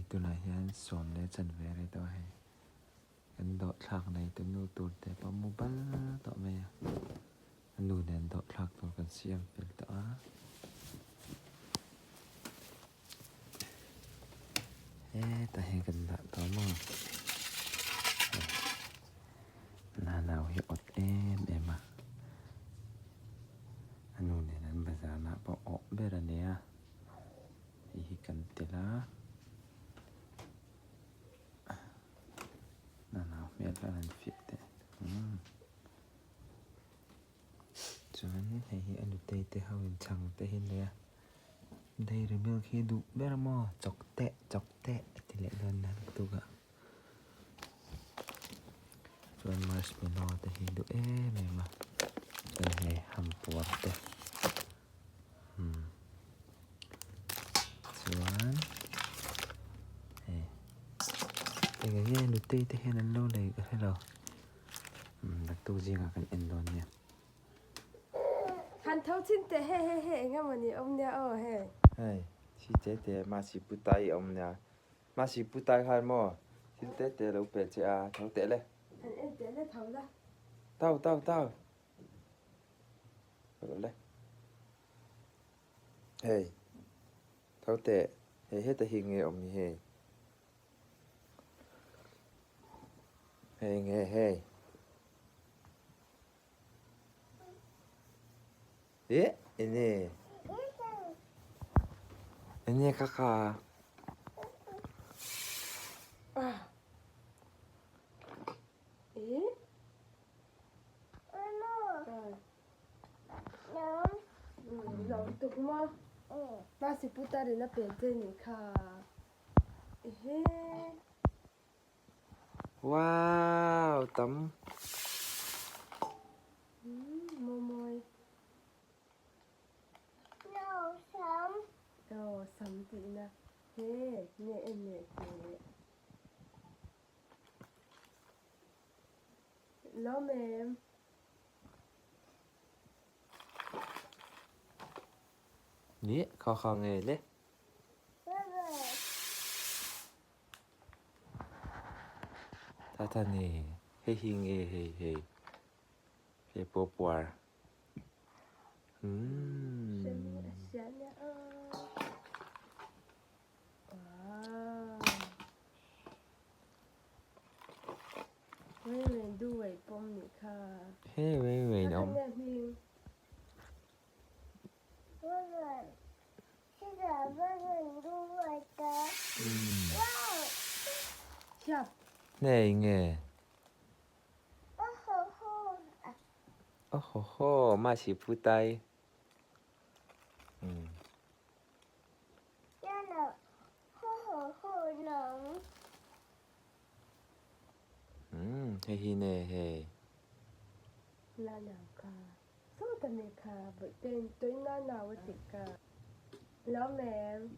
tụi này hiện sồn để chân về đây tao hay cái độ thạc này tụi nó tụt để bao mua bán tao mày nụ đèn độ thạc tụi cần xem về tao ta hay cần đặt tao mà nào hiểu em à nụ đèn anh bây giờ là bỏ ổ bên đây nè thì cần tiền lá nào biết là làm việc đấy cho nên hay anh được tê tê hao chẳng tê hin đây đây rồi mình khi đủ bé mò chọc tệ thì lại đơn là tu cả cho anh marshmallow tê hin đủ mày mà đây này hầm bột tê chuan cái nghe được tê tê hin anh lâu này cái hello đặt tu riêng à cái anh luôn nha han thâu chín tệ he nghe mà ni ông nha he hey si tê mà si putai ông nha mà si putai hai mò si tê lâu bể chị à thâu tê lên anh em tệ lên thâu ra tao rồi lên hey thâu tệ hey hết tay hình nghe ông như hey hey nghe hey ini kakak lòng tục mà ba sĩ puta đến là biển trên này cả wow tắm môi sắm thì nè nhẹ lo mềm nhé khó nghe đấy ta nè hey nghe hey bùa mình đuổi bông nhỉ cả hey mình ông này nghe oh mà chỉ phụ tay hey nè hey là nào cả số tận này cả bởi tên tôi nào với cả lo mềm